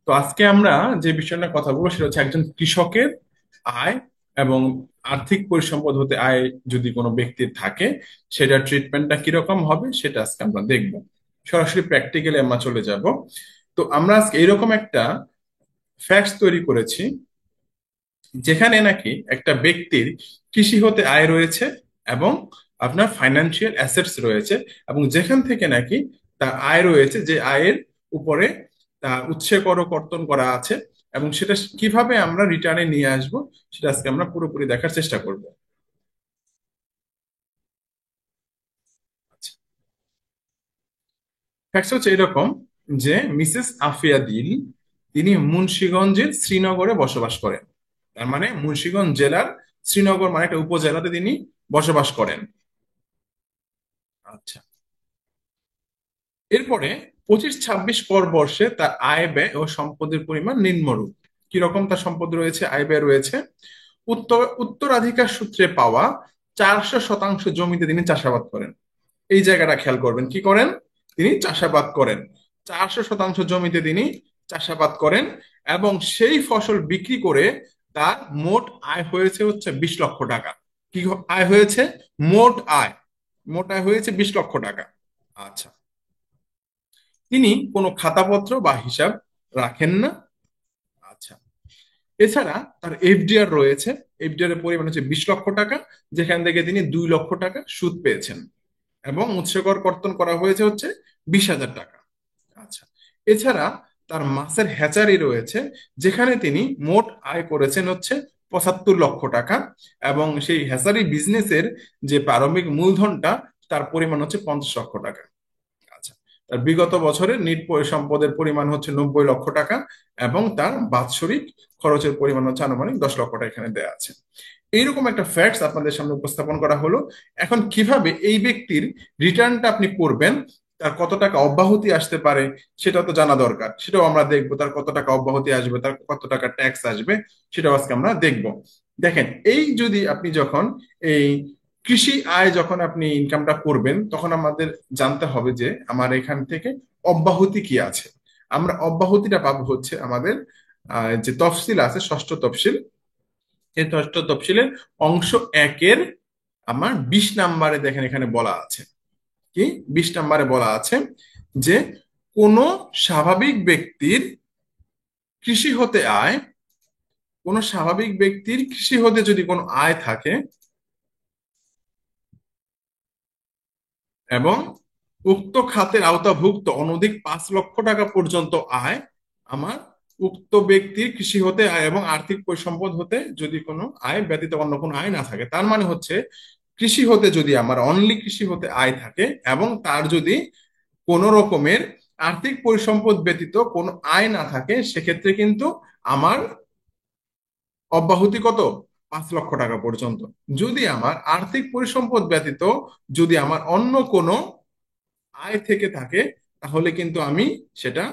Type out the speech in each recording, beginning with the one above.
তো আজকে আমরা যে বিষয় নিয়ে কথা বলবো সেটা হচ্ছে একজন কৃষকের আয় এবং আর্থিক পরিসম্পদ হতে আয় যদি কোনো ব্যক্তির থাকে সেটা ট্রিটমেন্টটা কিরকম হবে সেটা আজকে আমরা দেখব। সরাসরি প্র্যাকটিক্যালি আমরা চলে যাব। তো আমরা আজকে এরকম একটা ফ্যাক্টস তৈরি করেছি যেখানে নাকি একটা ব্যক্তির কৃষি হতে আয় রয়েছে এবং আপনার ফাইন্যান্সিয়াল অ্যাসেটস রয়েছে, এবং যেখান থেকে নাকি তার আয় রয়েছে, যে আয়ের উপরে তার উৎসে কর কর্তন করা আছে, এবং সেটা কিভাবে আমরা রিটার্নে নিয়ে আসব সেটা আজকে আমরা পুরোপুরি দেখার চেষ্টা করব। ফ্যাক্টস হচ্ছে এরকম যে মিসেস আফিয়া দিল তিনি মুন্সিগঞ্জের শ্রীনগরে বসবাস করেন। তার মানে মুন্সিগঞ্জ জেলার শ্রীনগর মানে একটা উপজেলাতে তিনি বসবাস করেন। আচ্ছা, এরপরে 25-26 পর বর্ষে তার আয় ব্যয় ও সম্পদের পরিমাণ নিম্নরূপ। কিরকম তার সম্পদ রয়েছে, আয় ব্যয় রয়েছে? উত্তরাধিকার সূত্রে পাওয়া 400% জমিতে তিনি চাষাবাদ করেন। এই জায়গাটা খেয়াল করবেন, কি করেন? তিনি চাষাবাদ করেন। 400% জমিতে তিনি চাষাবাদ করেন, এবং সেই ফসল বিক্রি করে তার মোট আয় হয়েছে হচ্ছে 20 লক্ষ টাকা। কি আয় হয়েছে? মোট আয়, মোট আয় হয়েছে 20 লক্ষ টাকা। আচ্ছা, তিনি কোনো খাতাপত্র বা হিসাব রাখেন না। আচ্ছা, এছাড়া তার এফডিআর রয়েছে। এফডিআর এর পরিমাণ হচ্ছে 20 লক্ষ টাকা, যেখান থেকে তিনি 2 লক্ষ টাকা সুদ পেয়েছেন, এবং উৎসকর কর্তন করা হয়েছে হচ্ছে 20,000 টাকা। আচ্ছা, এছাড়া তার মাছের হ্যাচারি রয়েছে, যেখানে তিনি মোট আয় করেছেন হচ্ছে 75 লক্ষ টাকা, এবং সেই হ্যাচারি বিজনেসের যে প্রারম্ভিক মূলধনটা তার পরিমাণ হচ্ছে 50 লক্ষ টাকা। আচ্ছা, তার বিগত বছরের নিট সম্পদের পরিমাণ হচ্ছে 90 লক্ষ টাকা, এবং তার বাৎসরিক খরচের পরিমাণ হচ্ছে আনুমানিক 10 লক্ষ টাকা এখানে দেওয়া আছে। এইরকম একটা ফ্যাক্টস আপনাদের সামনে উপস্থাপন করা হলো। এখন কিভাবে এই ব্যক্তির রিটার্নটা আপনি করবেন, তার কত টাকা অব্যাহতি আসতে পারে সেটা তো জানা দরকার, সেটাও আমরা দেখবো। তার কত টাকা অব্যাহতি আসবে, তার কত টাকা ট্যাক্স আসবে, সেটাও আজকে আমরা দেখব। দেখেন, এই যদি আপনি যখন এই কৃষি আয় যখন আপনি ইনকামটা করবেন, তখন আমাদের জানতে হবে যে আমার এখান থেকে অব্যাহতি কি আছে। আমরা অব্যাহতিটা পাবো হচ্ছে আমাদের যে তফসিল আছে, ষষ্ঠ তফসিল। এই ষষ্ঠ তফসিলের অংশ একের আমার 20 নাম্বারে দেখেন এখানে বলা আছে কি, 20 নাম্বারে বলা আছে যে কোনো স্বাভাবিক ব্যক্তির কৃষি হতে আয়, কোনো স্বাভাবিক ব্যক্তির কৃষি হতে যদি কোনো আয় থাকে, এবং উক্ত খাতের আওতাভুক্ত অনধিক 5 লক্ষ টাকা পর্যন্ত আয়, আমার উক্ত ব্যক্তির কৃষি হতে আয় এবং আর্থিক পরিসম্পদ হতে যদি কোনো আয় ব্যতীত অন্য কোনো আয় না থাকে। তার মানে হচ্ছে কৃষি হতে যদি আমার অনলি কৃষি হতে আয় থাকে, এবং তার যদি কোনো রকমের আর্থিক পরিসম্পদ ব্যতীত কোনো আয় না থাকে, সেক্ষেত্রে কিন্তু আমার অব্যাহতি কত? 5 লক্ষ টাকা পর্যন্ত। যদি আমার আর্থিক পরিসম্পদ ব্যতীত যদি আমার অন্য কোনো আয় থেকে থাকে, তাহলে কিন্তু আমি সেটা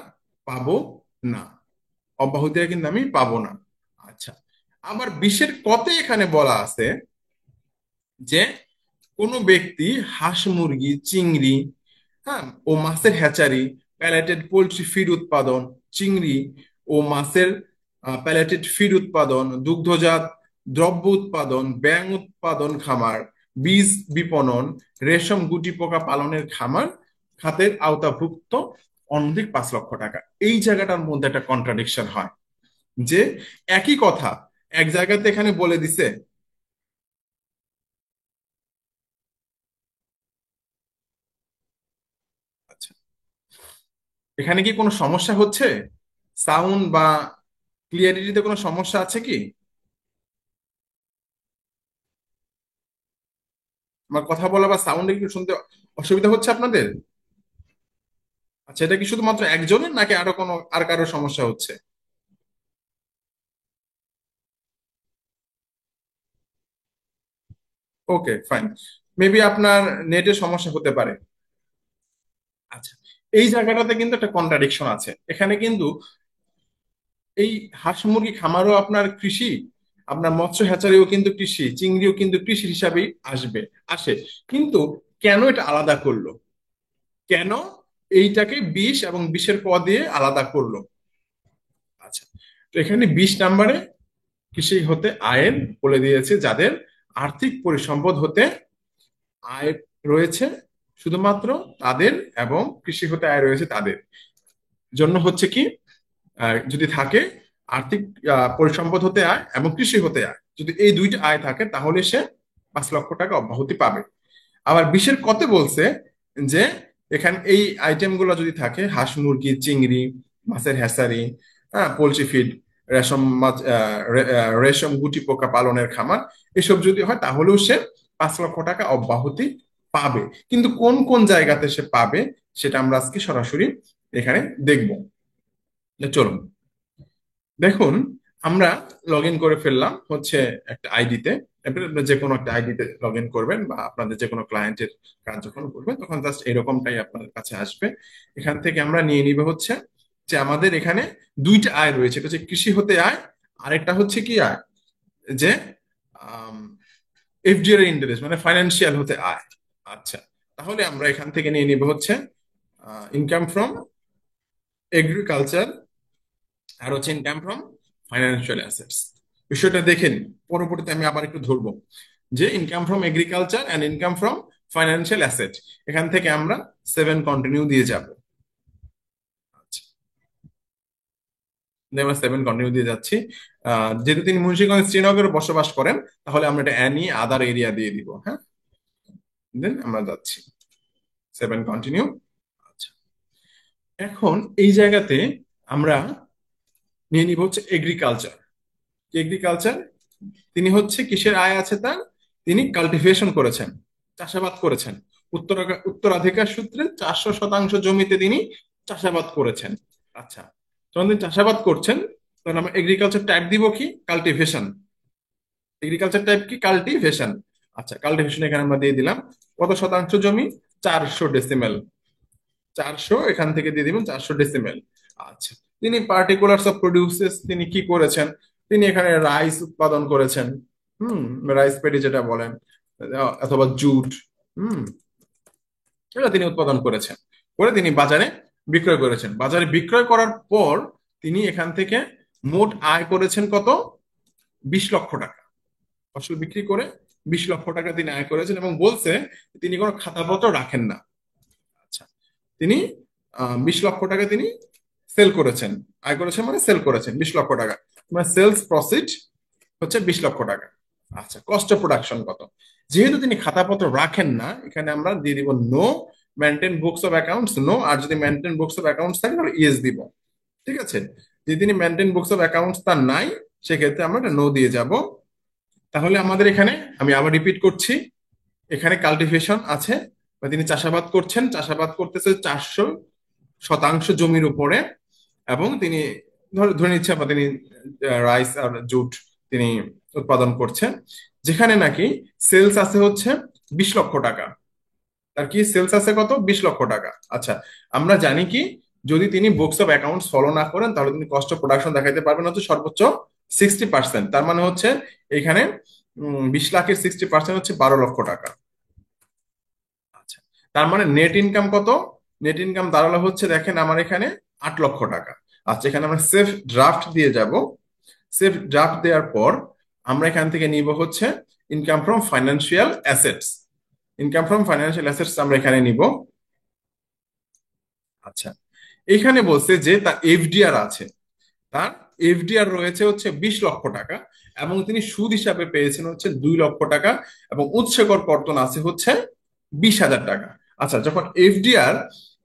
পাবো না, অব্যাহতিটা কিন্তু আমি পাবো না। আচ্ছা, আবার 20-এর কতে এখানে বলা আছে যে কোনো ব্যক্তি হাঁস মুরগি চিংড়ি, হ্যাঁ, ও মাছের হ্যাচারি, প্যালেটেড পোল্ট্রি ফিড উৎপাদন, চিংড়ি ও মাছের প্যালেটেড ফিড উৎপাদন, দুগ্ধজাত দ্রব্য উৎপাদন, ব্যাং উৎপাদন খামার, বীজ বিপণন, রেশম গুটি পোকা পালনের খামার খাতের আওতাভুক্ত অনধিক 5 লক্ষ টাকা। এই জায়গাটার মধ্যে একটা কন্ট্রাডিকশন হয় যে একই কথা এক জায়গাতে এখানে বলে দিছে। আচ্ছা, এখানে কি কোনো সমস্যা হচ্ছে? সাউন্ড বা ক্লিয়ারিটিতে কোনো সমস্যা আছে কি? আমার কথা বলা বা সাউন্ডে কি শুনতে অসুবিধা হচ্ছে আপনাদের? আচ্ছা, এটা কি শুধুমাত্র একজনের নাকি আরো কোনো আর কারো সমস্যা হচ্ছে? ওকে, ফাইন। মেবি আপনার নেটের সমস্যা হতে পারে। আচ্ছা, এই জায়গাটাতে কিন্তু একটা কন্ট্রাডিকশন আছে এখানে কিন্তু। এই হাঁস মুরগি খামারও আপনার কৃষি, আপনার মৎস্য হ্যাচারিও কিন্তু কৃষি, চিংড়িও কিন্তু কৃষি হিসাবেই আসে। কিন্তু কেন এটা আলাদা করলো? কেন এইটাকে 20 এবং 20-এর ক দিয়ে আলাদা করলো? এখানে 20 নম্বরে কৃষি হতে আয়ের বলে দিয়েছে, যাদের আর্থিক পরিসম্পদ হতে আয় রয়েছে শুধুমাত্র তাদের, এবং কৃষি হতে আয় রয়েছে তাদের জন্য হচ্ছে কি, যদি থাকে আর্থিক পরিসম্পদ হতে আয় এবং কৃষি হতে আয়, যদি এই দুইটা আয় থাকে তাহলে সে 5 লক্ষ টাকা অব্যাহতি পাবে। আবার 20-এর কতে বলছে যে এখানে এই আইটেম গুলো যদি থাকে, হাঁস মুরগি চিংড়ি মাছের হ্যাচারি, হ্যাঁ পোলট্রি ফিড, রেশম মাছ, রেশম গুটি পোকা পালনের খামার, এসব যদি হয় তাহলেও সে 5 লক্ষ টাকা অব্যাহতি পাবে। কিন্তু কোন কোন জায়গাতে সে পাবে সেটা আমরা আজকে সরাসরি এখানে দেখব। চলুন দেখুন, আমরা লগ ইন করে ফেললাম হচ্ছে একটা আইডিতে। আপনারা যে কোনো একটা আইডিতে লগ ইন করবেন, বা আপনাদের যে কোনো ক্লায়েন্টের কাজ যখন করবেন তখন জাস্ট এরকমটাই আপনাদের কাছে আসবে। এখান থেকে আমরা নিয়ে নিবে হচ্ছে যে আমাদের এখানে দুইটা আয় রয়েছে, এটা হচ্ছে কৃষি হতে আয়, আরেকটা হচ্ছে কি আয়, যে এফডিআর ইন্টারেস্ট মানে ফাইন্যান্সিয়াল হতে আয়। আচ্ছা, তাহলে আমরা এখান থেকে নিয়ে নিবে হচ্ছে ইনকাম ফ্রম এগ্রিকালচার, আর হচ্ছে ইনকাম ফ্রম ফাইন্যান্সিয়াল অ্যাসেটস। বিষয়টা দেখেন, পরবর্তীতে আমি আবার একটু ধরবো যে income from agriculture and income from financial asset, এখান থেকে আমরা 7 কন্টিনিউ দিয়ে যাব। আচ্ছা, আমরা 7 কন্টিনিউ দিয়ে যাচ্ছি। যেহেতু তিনি মুন্সিগঞ্জ শ্রীনগরে বসবাস করেন, তাহলে আমরা এটা অ্যানি আদার এরিয়া দিয়ে দিব। হ্যাঁ, দেন আমরা যাচ্ছি 7 কন্টিনিউ। আচ্ছা, এখন এই জায়গাতে আমরা নিয়ে নিব হচ্ছে এগ্রিকালচার। এগ্রিকালচার, তিনি হচ্ছে কিসের আয় আছে তার, তিনি কাল্টিভেশন করেছেন, চাষাবাদ করেছেন, উত্তরাধিকার সূত্রে 400 শতাংশ জমিতে তিনি চাষাবাদ করেছেন। আচ্ছা, যখন তিনি চাষাবাদ করছেন তখন আমরা এগ্রিকালচার টাইপ দিব কি, কাল্টিভেশন। এগ্রিকালচার টাইপ কি, কাল্টিভেশন। আচ্ছা, কাল্টিভেশন এখানে আমরা দিয়ে দিলাম কত শতাংশ জমি, 400 ডেসিমেল। 400 এখান থেকে দিয়ে দিবেন 400 ডেসিমেল। আচ্ছা, তিনি পার্টিকুলারস অফ প্রডিউসেস তিনি কি করেছেন, তিনি এখানে রাইস উৎপাদন করেছেন। হুম, রাইস পেডি যেটা বলেন, অথবা জুট, হুম, এটা তিনি উৎপাদন করেছেন, করে তিনি বাজারে বিক্রয় করেছেন। বাজারে বিক্রয় করার পর তিনি এখান থেকে মোট আয় করেছেন কত, 20 লক্ষ টাকা। ফসল বিক্রি করে 20 লক্ষ টাকা তিনি আয় করেছেন, এবং বলছে তিনি কোনো খাতাপত্র রাখেন না। আচ্ছা, তিনি 20 লক্ষ টাকা তিনি সেল করেছেন, আয় করেছেন মানে সেল করেছেন 20 লক্ষ টাকা, মানে সেলস প্রফিট হচ্ছে 20 লক্ষ টাকা। আচ্ছা, কস্ট অফ প্রোডাকশন কত, যেহেতু তিনি খাতাপত্র রাখেন না, এখানে আমরা দিয়ে দিব no maintain books of accounts, no. আর যদি মেনটেন বুকস অফ অ্যাকাউন্টস থাকে তাহলে ইয়েস দিব। ঠিক আছে, যদি তিনি মেনটেন বুকস অফ অ্যাকাউন্টস তার নাই, সেক্ষেত্রে আমরা নো দিয়ে যাব। তাহলে আমাদের এখানে, আমি আবার রিপিট করছি, এখানে কাল্টিভেশন আছে, বা তিনি চাষাবাদ করছেন, চাষাবাদ করতেছে 400 শতাংশ জমির উপরে, এবং তিনি ধরে নিচ্ছে বা তিনি রাইস আর জুট তিনি উৎপাদন করছেন, যেখানে নাকি সেলস আছে হচ্ছে 20 লক্ষ টাকা। তার কি সেলস আছে কত, 20 লক্ষ টাকা। আচ্ছা, আমরা জানি কি, যদি তিনি বুকস অফ অ্যাকাউন্টস ফলো না করেন তাহলে তিনি কস্ট অফ প্রোডাকশন দেখাইতে পারবেন হচ্ছে সর্বোচ্চ 60%। তার মানে হচ্ছে এখানে 20 লাখের 60% হচ্ছে 12 লক্ষ টাকা। আচ্ছা, তার মানে নেট ইনকাম কত, নেট ইনকাম দাঁড়ালো হচ্ছে দেখেন আমার এখানে 8 লক্ষ টাকা। আচ্ছা, এখানে আমরা সেফ ড্রাফট দিয়ে যাব। সেফ ড্রাফট দেওয়ার পর আমরা এখান থেকে নিব হচ্ছে income from financial assets. Income from financial assets আমরা এখানে নিব। আচ্ছা, এখানে বলছে যে তার এফডিআর আছে, তার এফডিআর রয়েছে হচ্ছে 20 লক্ষ টাকা, এবং তিনি সুদ হিসাবে পেয়েছেন হচ্ছে 2 লক্ষ টাকা, এবং উৎসকর কর্তন আছে হচ্ছে 20,000 টাকা। আচ্ছা, যখন এফডিআর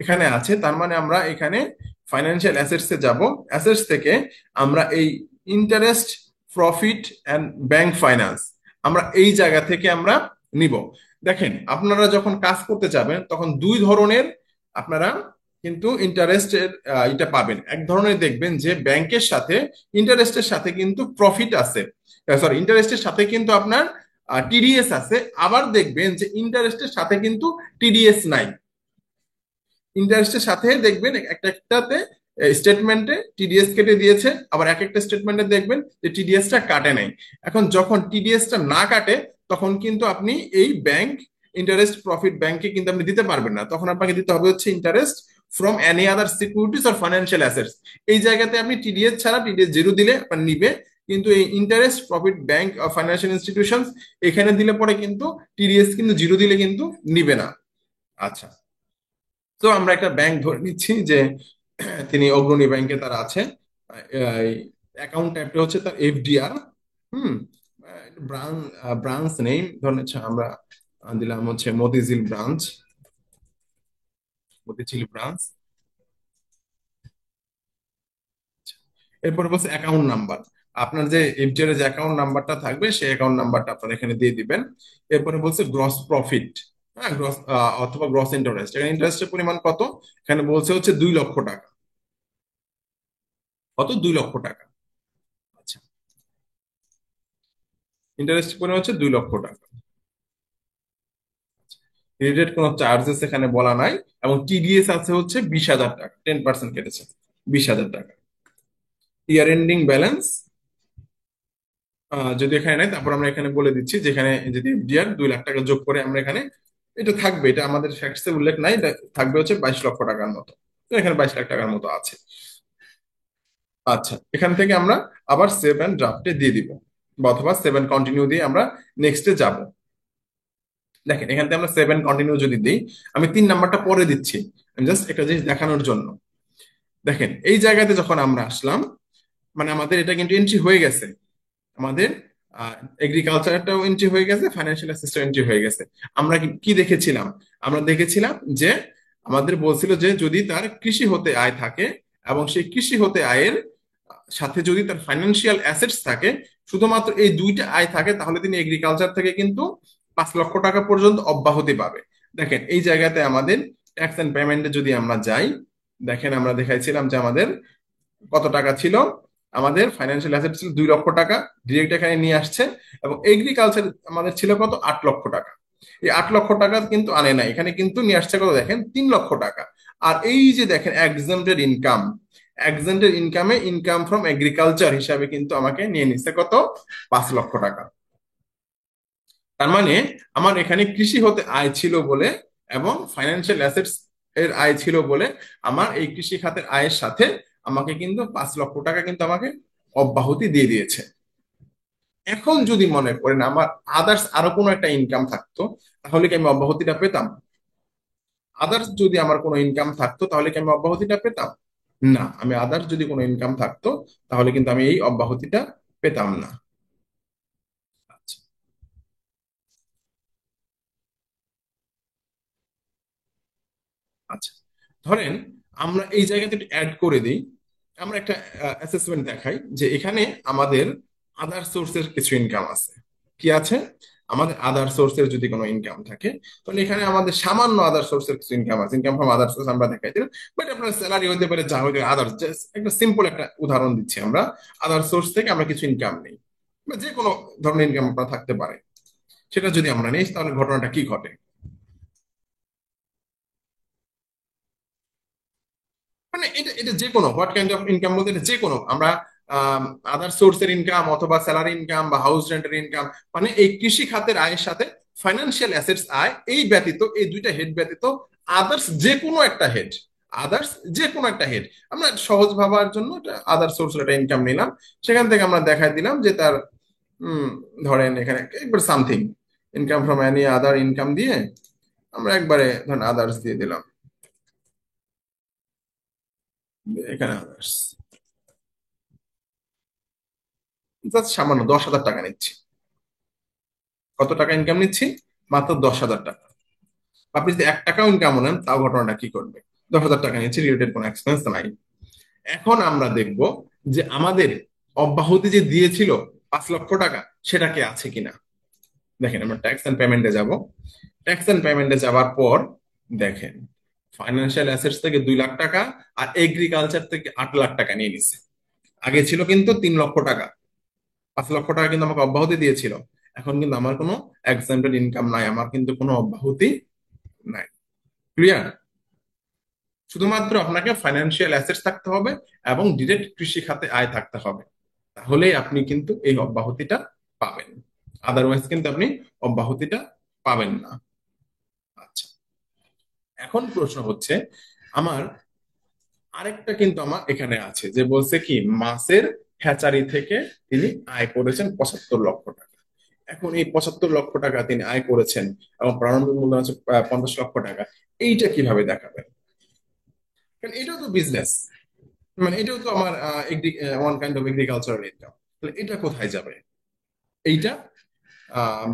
এখানে আছে তার মানে আমরা এখানে ফাইন্যান্সিয়াল অ্যাসেটস এ যাব। অ্যাসেটস থেকে আমরা এই interest, profit and bank finance, আমরা এই জায়গা থেকে আমরা নিব। দেখেন, আপনারা যখন কাজ করতে যাবেন তখন দুই ধরনের আপনারা কিন্তু ইন্টারেস্টের এটা পাবেন। এক ধরনের দেখবেন যে ব্যাংকের সাথে ইন্টারেস্টের সাথে কিন্তু প্রফিট আছে, সরি ইন্টারেস্টের সাথে কিন্তু আপনার টিডিএস আছে। আবার দেখবেন যে ইন্টারেস্টের সাথে কিন্তু টিডিএস নাই। ইন্টারেস্টের সাথে দেখবেন একটা একটাতে স্টেটমেন্টে টিডিএস কেটে দিয়েছে, আবার এক একটা স্টেটমেন্টে দেখবেন যে টিডিএসটা কাটে নাই। এখন যখন টিডিএসটা না কাটে তখন কিন্তু আপনি এই ব্যাংক ইন্টারেস্ট প্রফিট ব্যাংকে কিন্তু আপনি দিতে পারবেন না, তখন আপনাকে দিতে হবে হচ্ছে interest from any other securities or financial assets. এই জায়গাতে আপনি টিডিএস ছাড়া, টিডিএস জিরো দিলে আপনার নিবে, কিন্তু এই interest profit bank financial institution এখানে দিলে পরে কিন্তু টিডিএস কিন্তু জিরো দিলে কিন্তু নিবে না। আচ্ছা, তো আমরা একটা ব্যাংক ধরে নিচ্ছি যে তিনি অগ্রণী ব্যাংকে তার আছে, অ্যাকাউন্ট টাইপটা হচ্ছে তার এফডিআর। হুম, ব্রাঞ্চ নেই ধরেন হচ্ছে আমরা দিলাম হচ্ছে মতিঝিল ব্রাঞ্চ, মতিঝিল ব্রাঞ্চ। এরপরে বলছে অ্যাকাউন্ট নাম্বার, আপনার যে এফডিআর এর যে অ্যাকাউন্ট নাম্বারটা থাকবে সেই অ্যাকাউন্ট নাম্বারটা আপনারা এখানে দিয়ে দিবেন। এরপরে বলছে গ্রস প্রফিট, হ্যাঁ গ্রস অথবা গ্রস ইন্টারেস্ট, এখানে ইন্টারেস্টের পরিমাণ কত, এখানে বলছে হচ্ছে 2 লক্ষ টাকা। কত? 2 লক্ষ টাকা। আচ্ছা, ইন্টারেস্ট পরিমাণ হচ্ছে 2 লক্ষ টাকা। রিলেটেড কোনো চার্জেস এখানে বলা নাই, এবং টিডিএস আছে হচ্ছে 20,000 টাকা, 10% কেটেছে, 20,000 টাকা। ইয়ার এন্ডিং ব্যালেন্স যদি এখানে নাই, তারপর আমরা এখানে বলে দিচ্ছি যেখানে যদি এফডিআর 2 লাখ টাকা যোগ করে আমরা এখানে, এটা থাকবে, এটা আমাদের ফ্যাক্টসে উল্লেখ নাই, এটা থাকবে হচ্ছে 22 লক্ষ টাকার মতো। তো এখানে 22 লাখ টাকার মতো আছে। আচ্ছা, এখান থেকে আমরা আবার সেভ অ্যান্ড ড্রাফটে দিয়ে দিব, বা অথবা সেভেন কন্টিনিউ দিয়ে আমরা নেক্সটে যাব। দেখেন এখান থেকে আমরা সেভেন কন্টিনিউ যদি দিই, আমি 3 নাম্বারটা পরে দিচ্ছি, আমি জাস্ট একটা জিনিস দেখানোর জন্য। দেখেন এই জায়গাতে যখন আমরা আসলাম, মানে আমাদের এটা কিন্তু এন্ট্রি হয়ে গেছে, আমাদের এগ্রিকালচারটাও এন্ট্রি হয়ে গেছে, ফাইন্যান্সিয়াল অ্যাসেটও এন্ট্রি হয়ে গেছে। আমরা কি কি দেখেছিলাম? আমরা দেখেছিলাম যে আমাদের বলছিল যে যদি তার কৃষি হতে আয় থাকে, এবং সেই কৃষি হতে আয়ের সাথে যদি তার ফাইন্যান্সিয়াল অ্যাসেটস থাকে, শুধুমাত্র এই দুইটা আয় থাকে, তাহলে তিনি এগ্রিকালচার থেকে কিন্তু 5 লক্ষ টাকা পর্যন্ত অব্যাহতি পাবে। দেখেন এই জায়গাতে আমাদের ট্যাক্স এন্ড পেমেন্টে যদি আমরা যাই, দেখেন আমরা দেখাইছিলাম যে আমাদের কত টাকা ছিল, আমাদের ফাইন্যান্সিয়াল অ্যাসেট ছিল 2 লক্ষ টাকা, ডিরেক্ট এখানে নিয়ে আসছে। এবং এগ্রিকালচার আমাদের ছিল কত? 8 লক্ষ টাকা। এই 8 লক্ষ টাকা কিন্তু আনে না, এখানে কিন্তু নিয়ে আসছে কত দেখেন, 3 লক্ষ টাকা। আর এই যে দেখেন এক্সাম্পটেড ইনকাম, এক্সাম্পটেড ইনকামে ইনকাম ফ্রম এগ্রিকালচার হিসাবে কিন্তু আমাকে নিয়ে নিচ্ছে কত? 5 লক্ষ টাকা। তার মানে আমার এখানে কৃষি হতে আয় ছিল বলে, এবং ফাইন্যান্সিয়াল অ্যাসেটস এর আয় ছিল বলে, আমার এই কৃষি খাতের আয়ের সাথে আমাকে কিন্তু 5 লক্ষ টাকা কিন্তু আমাকে অব্যাহতি দিয়ে দিয়েছে। এখন যদি মনে করেন আমার আদার্স আরো কোনো একটা ইনকাম থাকতো, তাহলে কি আমি অব্যাহতিটা পেতাম? আদার্স যদি আমার কোনো ইনকাম থাকতো, তাহলে কি আমি অব্যাহতিটা পেতাম? না, আমি আদার্স যদি কোনো ইনকাম থাকতো, তাহলে কিন্তু আমি এই অব্যাহতিটা পেতাম না। আচ্ছা, আচ্ছা, ধরেন আমরা এই জায়গাতে অ্যাড করে দিই, আমরা একটা অ্যাসেসমেন্ট দেখাই যে এখানে আমাদের আদার সোর্সের কিছু ইনকাম আছে। কি আছে? আমাদের আদার সোর্সের যদি কোনো ইনকাম থাকে, তাহলে এখানে আমাদের সামান্য আদার সোর্সের কিছু ইনকাম আছে, ইনকাম ফ্রম আদার সোর্স আমরা দেখাই দিলাম। বাট আপনার স্যালারি হতে পারে, যা হতে পারে, আদার, একটা সিম্পল একটা উদাহরণ দিচ্ছি, আমরা আদার সোর্স থেকে আমরা কিছু ইনকাম নেই, বা যে কোনো ধরনের ইনকাম আপনার থাকতে পারে, সেটা যদি আমরা নেই, তাহলে ঘটনাটা কি ঘটে? মানে এটা এটা যে কোনো হোয়াট কাইন্ড অফ ইনকাম বলতে, এটা যে কোনো আমরা আদার সোর্সের ইনকাম অথবা স্যালারি ইনকাম বা হাউস রেন্টের ইনকাম, মানে এই কৃষি খাতের আয়ের সাথে ফাইন্যান্সিয়াল অ্যাসেটস আয়, এই ব্যতীত, এই দুইটা হেড ব্যতীত আদার্স যে কোনো একটা হেড, আদার্স যে কোনো একটা হেড, আমরা সহজ ভাবার জন্য আদার সোর্স একটা ইনকাম নিলাম, সেখান থেকে আমরা দেখাই দিলাম যে তার ধরেন এখানে একবার something income from any other income দিয়ে আমরা একবারে ধরেন আদার্স দিয়ে দিলাম, এখানে আদার্স জাস্ট সামান্য 10,000 টাকা নিচ্ছি। কত টাকা ইনকাম নিচ্ছি? মাত্র 10,000 টাকা। আপনি যদি 1 টাকাও ইনকাম নেন, তাও ঘটনাটা কি করবে? 10,000 টাকা নিচ্ছি, রিলেটেড কোনো এক্সপেন্স নাই। এখন আমরা দেখব যে আমাদের অব্যাহতি যে দিয়েছিল 5 লক্ষ টাকা, সেটা কি আছে কিনা। দেখেন আমরা ট্যাক্স এন্ড পেমেন্টে যাব, ট্যাক্স এন্ড পেমেন্টে যাওয়ার পর দেখেন ফাইন্যান্সিয়াল অ্যাসেটস থেকে 2 লাখ টাকা, আর এগ্রিকালচার থেকে 8 লাখ টাকা নিয়ে নিছে। আগে ছিল কিন্তু 3 লক্ষ টাকা, 5 লক্ষ টাকা কিন্তু আমাকে অব্যাহতি দিয়েছিল। এখন কিন্তু আমার কোনো এক্সাম্পটেড ইনকাম নাই, আমার কিন্তু কোনো অব্যাহতি নাই। ক্লিয়ার? শুধুমাত্র আপনাকে ফাইন্যান্সিয়াল অ্যাসেটস থাকতে হবে, এবং ডিরেক্ট কৃষি খাতে আয় থাকতে হবে, তাহলেই আপনি কিন্তু এই অব্যাহতিটা পাবেন। আদারওয়াইজ কিন্তু আপনি অব্যাহতিটা পাবেন না। আচ্ছা, এখন প্রশ্ন হচ্ছে আমার আরেকটা কিন্তু আমার এখানে আছে যে বলছে কি মাছের হ্যাচারি থেকে তিনি আয় করেছেন 75 লক্ষ টাকা। এখন এই 75 লক্ষ টাকা তিনি আয় করেছেন এবং প্রারম্ভিক মূলধন আছে 50 লক্ষ টাকা। এইটা কিভাবে দেখাবেন? কারণ এটাও তো বিজনেস, মানে এটাও তো আমার one kind of agricultural income. তাহলে এটা কোথায় যাবে? এইটা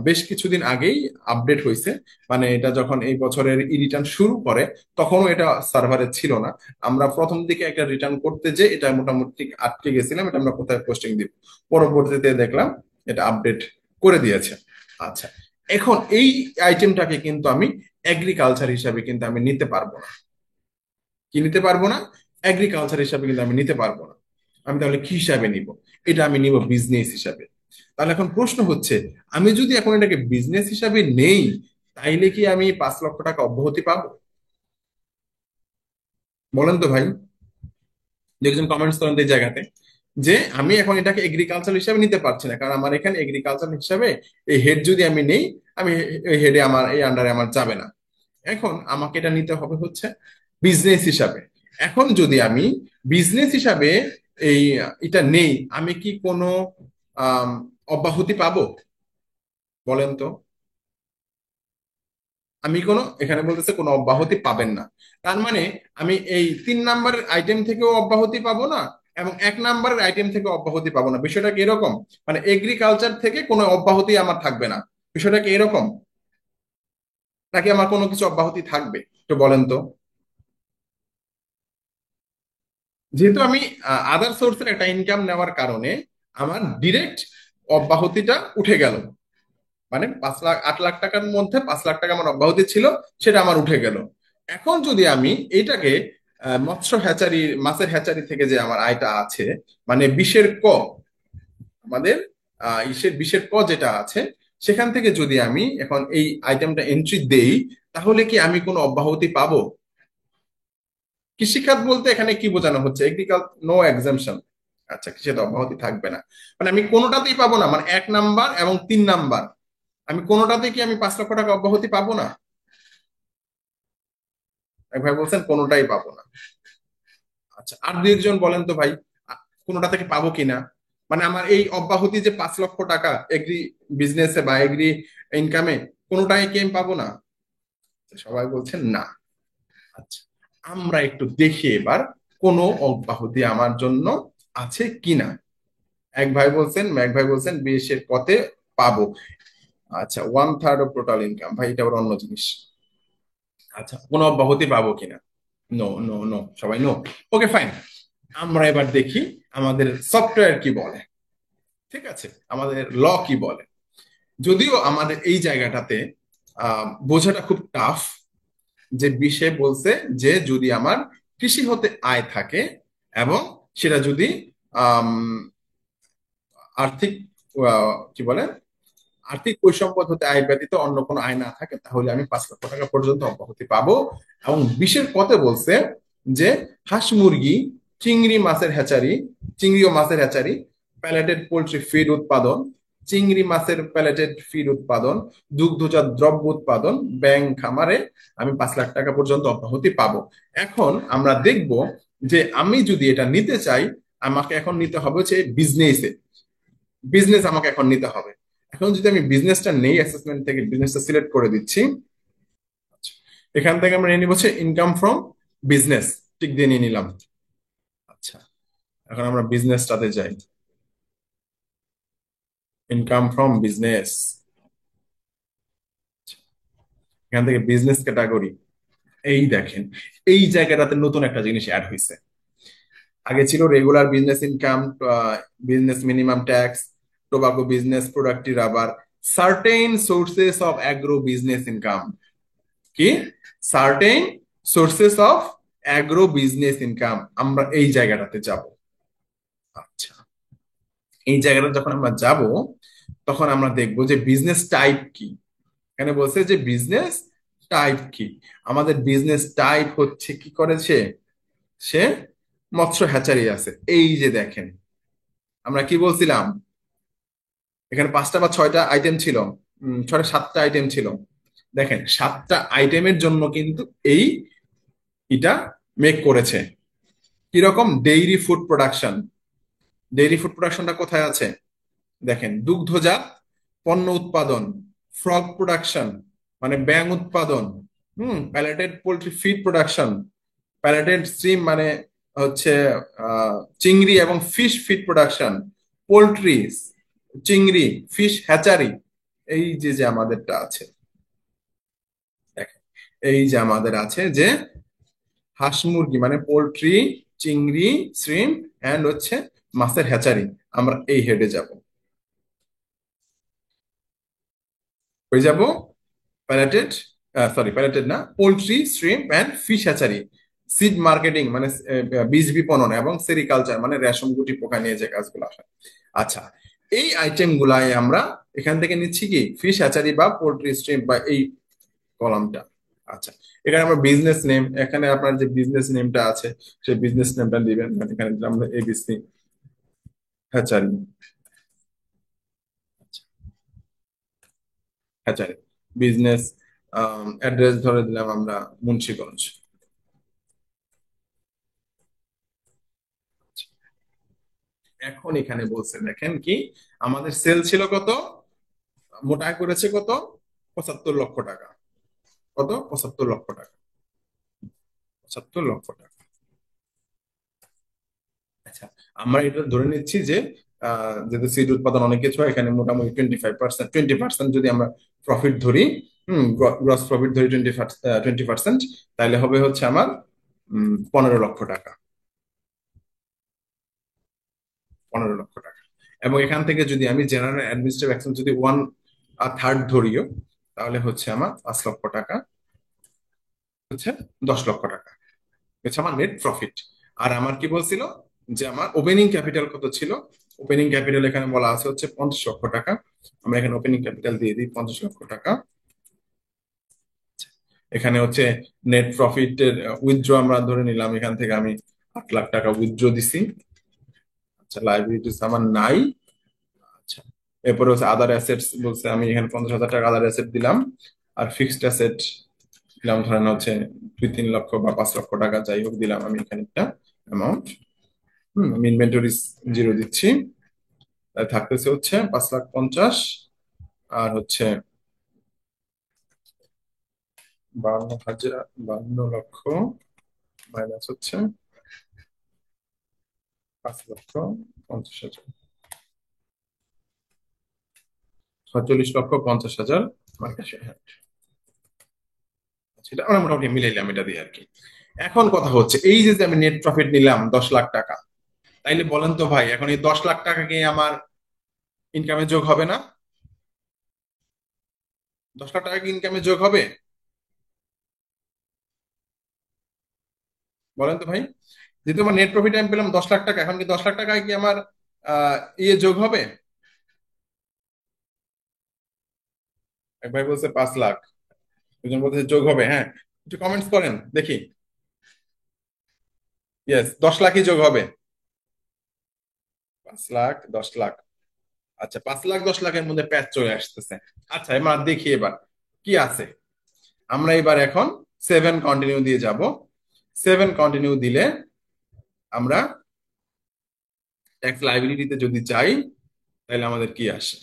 বেশ কিছুদিন আগেই আপডেট হয়েছে। মানে এটা যখন এই বছরের ই রিটার্ন শুরু করে তখনও এটা সার্ভারে ছিল না। আমরা প্রথম দিকে একটা রিটার্ন করতে যে এটা মোটামুটি আটকে গেছিলাম, এটা আমরা কোথায় পোস্টিং দিব। পরবর্তীতে দেখলাম এটা আপডেট করে দিয়েছে। আচ্ছা, এখন এই আইটেমটাকে কিন্তু আমি এগ্রিকালচার হিসাবে কিন্তু আমি নিতে পারবো না। কি নিতে পারবো না? এগ্রিকালচার হিসাবে কিন্তু আমি নিতে পারবো না। আমি তাহলে কি হিসাবে নিব? এটা আমি নিব বিজনেস হিসাবে। তাহলে এখন প্রশ্ন হচ্ছে, আমি যদি এখন এটাকে বিজনেস হিসাবে নেই, তাইলে কি আমি 5 লক্ষ টাকা অব্যাহতি পাবো? বলেন তো ভাই, যে একজন কমেন্টস করেন তো এই জায়গাতে, যে আমি এখন এটাকে এগ্রিকালচার হিসাবে নিতে পারছি না, কারণ আমার এখানে এগ্রিকালচার হিসাবে এই হেড যদি আমি নেই, আমি এই হেডে আমার এই আন্ডারে আমার যাবে না। এখন আমাকে এটা নিতে হবে হচ্ছে বিজনেস হিসাবে। এখন যদি আমি বিজনেস হিসাবে এই এটা নেই, আমি কি কোনো আম, অব্যাহতি পাবো? বলেন তো। আমি কোনো, এখানে বলতেছে কোনো অব্যাহতি পাবেন না। তার মানে আমি এই 3 নাম্বারের আইটেম থেকেও অব্যাহতি পাবো না এবং 1 নাম্বারের আইটেম থেকে অব্যাহতি পাবো না। বিষয়টা কি এরকম? মানে এগ্রিকালচার থেকে কোনো অব্যাহতি আমার থাকবে না। বিষয়টা কি এরকম, নাকি আমার কোনো কিছু অব্যাহতি থাকবে? তো বলেন তো। যেহেতু আমি আদার সোর্সের একটা ইনকাম নেওয়ার কারণে আমার ডিরেক্ট অব্যাহতিটা উঠে গেল। মানে 5 লাখ 8 লাখ টাকার মধ্যে 5 লাখ টাকা আমার অব্যাহতি ছিল, সেটা আমার উঠে গেল। এখন যদি আমি এইটাকে মৎস্য হ্যাচারি, মাছের হ্যাচারি থেকে যে আমার আয়টা আছে, মানে 20-এর ক, আমাদের ইসের 20-এর ক যেটা আছে, সেখান থেকে যদি আমি এখন এই আইটেমটা এন্ট্রি দেই, তাহলে কি আমি কোনো অব্যাহতি পাবো? কৃষিখাত বলতে এখানে কি বোঝানো হচ্ছে? Agriculture no exemption. আচ্ছা, কৃষিতে অব্যাহতি থাকবে না, মানে আমি কোনোটাতেই পাবো না, মানে 1 নাম্বার এবং 3 নাম্বার, আমি কোনোটাতে কি আমি 5 লক্ষ টাকা অব্যাহতি পাবো না? এক ভাই বলছেন কোনোটাই পাবো না। আচ্ছা, আর দুই একজন বলেন তো ভাই, কোনোটা থেকে পাবো কিনা। মানে আমার এই অব্যাহতি যে 5 লক্ষ টাকা এগ্রি বিজনেসে বা এগ্রি ইনকামে, কোনোটাই কি আমি পাবো না? সবাই বলছেন না। আচ্ছা, আমরা একটু দেখি এবার কোনো অব্যাহতি আমার জন্য আছে কিনা। এক ভাই বলছেন 20-এর পথে পাবো। আচ্ছা, 1/3 অফ টোটাল ইনকাম, ভাই এটা আবার অন্য জিনিস। আচ্ছা, কোনো অব্যাহতি পাবো কিনা? নো, নো, নো, সবাই নো। ওকে, ফাইন। আমরা এবার দেখি আমাদের সফটওয়্যার কি বলে। ঠিক আছে, আমাদের ল কি বলে। যদিও আমাদের এই জায়গাটাতে বোঝাটা খুব টাফ, যে বিষয় বলছে যে যদি আমার কৃষি হতে আয় থাকে এবং সেটা যদি আম, আর্থিক কি বলে, আর্থিক পরিসম্পদ হতে আয় ব্যতীত অন্য কোনো আয় না থাকে, তাহলে আমি 5 লক্ষ টাকা পর্যন্ত অব্যাহতি পাবো। এবং 20-এর পথে বলছে যে হাঁস মুরগি, চিংড়ি মাছের হ্যাচারি, চিংড়ি ও মাছের হ্যাচারি, প্যালেটেড পোল্ট্রি ফিড উৎপাদন, চিংড়ি মাছের প্যালেটেড ফিড উৎপাদন, দুগ্ধজাত দ্রব্য উৎপাদন, ব্যাং খামারে আমি 5 লাখ টাকা পর্যন্ত অব্যাহতি পাবো। এখন আমরা দেখব যে আমি যদি এটা নিতে চাই, আমাকে এখন নিতে হবে হচ্ছে বিজনেসে। বিজনেস আমাকে এখন নিতে হবে। এখন যদি আমি বিজনেসটা নেই, অ্যাসেসমেন্ট থেকে বিজনেসটা সিলেক্ট করে দিচ্ছি। আচ্ছা, এখান থেকে আমরা নিয়ে নিব হচ্ছে ইনকাম ফ্রম বিজনেস, টিক দিয়ে নিয়ে নিলাম। আচ্ছা, এখন আমরা বিজনেসটাতে যাই, ইনকাম ফ্রম বিজনেস। এখান থেকে বিজনেস ক্যাটাগরি, এই দেখেন এই জায়গাটাতে নতুন একটা জিনিস অ্যাড হয়েছে। আগে ছিল regular business income, business minimum tax, tobacco business, productive rubber, certain sources of agro business income. কি? Certain sources of agro business income, আমরা এই জায়গাটাতে যাব। আচ্ছা, এই জায়গাটা যখন আমরা যাব, তখন আমরা দেখব যে বিজনেস টাইপ কি। এখানে বলছে যে বিজনেস টাইপ কি। আমাদের বিজনেস টাইপ হচ্ছে কি করেছে সে, মৎস্য হ্যাচারি আছে। এই যে দেখেন, আমরা কি বলছিলাম, এখানে 5টা বা 6টা আইটেম ছিল, 6টা 7টা আইটেম ছিল। দেখেন 7টা আইটেমের জন্য কিন্তু এই এটা মেক করেছে। কিরকম? Dairy food production. Dairy food প্রোডাকশনটা কোথায় আছে? দেখেন, দুগ্ধজাত পণ্য উৎপাদন, ফ্রগ প্রোডাকশন মানে ব্যাং উৎপাদন, প্যালেটেড পোল্ট্রি ফিড প্রোডাকশন, প্যালেটেড স্ট্রিম মানে হচ্ছে চিংড়ি এবং ফিশ ফিড প্রোডাকশন, পোল্ট্রি, চিংড়ি, ফিশ হ্যাচারি। এই যে যে আমাদেরটা আছে, দেখেন, এই যে আমাদের আছে যে হাঁস মুরগি মানে পোল্ট্রি, চিংড়ি, শ্রিম্প এন্ড হচ্ছে মাছের হ্যাচারি। আমরা এই হেডে যাব, হয়ে যাব প্যালেটেড, সরি প্যালেটেড না, poultry, shrimp and fish hatchery, seed marketing মানে বীজ বিপণন, এবং সেরিকালচার মানে রেশম গুটি পোকা নিয়ে যে কাজগুলো হয়। আচ্ছা, এই আইটেম গুলাই আমরা এখান থেকে নিচ্ছি কি ফিশ হ্যাচারি বা পোল্ট্রি স্ট্রিম বা এই কলামটা। আচ্ছা, এখানে আমরা বিজনেস নেম, এখানে আপনার যে বিজনেস নেমটা আছে সেই বিজনেস নেমটা দিবেন, মানে এখানে দিলাম আমরা ABC hatchery. Hatchery business, address ধরে দিলাম আমরা মুন্সিগঞ্জ। এখন এখানে বলছে দেখেন কি, আমাদের সেল ছিল কত, মোটা করেছে কত, 75 লক্ষ টাকা। কত? 75 লক্ষ টাকা। 75 লক্ষ টাকা। আচ্ছা, আমরা এটা ধরে নিচ্ছি যে যেহেতু সিড উৎপাদন অনেক কিছু হয়, এখানে মোটামুটি 25%, 20% যদি আমরা প্রফিট ধরি, গ্রস প্রফিট ধরি 20%, তাহলে হবে হচ্ছে আমার 15 লক্ষ টাকা। 15 লক্ষ টাকা। এবং এখান থেকে যদি আমি জেনারেল অ্যাডমিনিস্ট্রেটিভ এক্সপেন্স যদি 1/3 ধরিও, তাহলে হচ্ছে আমার 5 লক্ষ টাকা, হচ্ছে 10 লক্ষ টাকা, হচ্ছে আমার নেট প্রফিট। আর আমার কি বলছিল যে আমার ওপেনিং ক্যাপিটাল কত ছিল? ওপেনিং ক্যাপিটাল এখানে বলা আছে হচ্ছে 50 লক্ষ টাকা। আমরা এখানে ওপেনিং ক্যাপিটাল দিয়ে দিই 50 লক্ষ টাকা। এখানে হচ্ছে নেট প্রফিটের উইথড্র আমরা ধরে নিলাম, এখান থেকে আমি 8 লাখ টাকা উইথড্র দিছি। আচ্ছা, লাইবিলিটিস আমার নাই। আচ্ছা, এরপরে হচ্ছে আদার অ্যাসেটস বলছে, আমি এখানে 50,000 টাকা আদার অ্যাসেট দিলাম। আর ফিক্সড অ্যাসেট দিলাম ধরেন হচ্ছে 2-3 লক্ষ বা 5 লক্ষ টাকা, যাই হোক দিলাম আমি এখানে একটা অ্যামাউন্ট। আমি ইনভেন্টরি জিরো দিচ্ছি, তাই থাকতেছে হচ্ছে 5,50,000। আর হচ্ছে 52,000, 52 লক্ষ মাইনাস হচ্ছে 5,50,000, 46,50,000 মার্কেট শেয়ার। হ্যাঁ, সেটা আমরা মোটামুটি মিলাইলাম এটা দিয়ে আর কি। এখন কথা হচ্ছে এই যে যে আমি নেট প্রফিট নিলাম 10 লাখ টাকা, তাইলে বলেন তো ভাই, এখন এই 10 লাখ টাকা কি আমার ইনকামে যোগ হবে না? 10 লাখ টাকা কি ইনকামে যোগ হবে? বলেন তো ভাই, যেহেতু আমার নেট প্রফিট আমি পেলাম 10 লাখ টাকা, এখন কি 10 লাখ টাকায় কি আমার ইয়ে যোগ হবে? এক ভাই বলছে 5 লাখ, দুজন বলছে যোগ হবে। হ্যাঁ, একটু কমেন্টস করেন দেখি। ইয়েস, 10 লাখই যোগ হবে। 5 লাখ, 10 লাখ। আচ্ছা, 5 লাখ 10 লাখের মধ্যে প্যাচ চলে আসতেছে। আচ্ছা, এবার দেখি এবার কি আছে। আমরা এবার এখন 7 কন্টিনিউ দিয়ে যাব। 7 কন্টিনিউ দিলে আমরা ট্যাক্স লাইবিলিটিতে যদি যাই, তাহলে আমাদের কি আসে?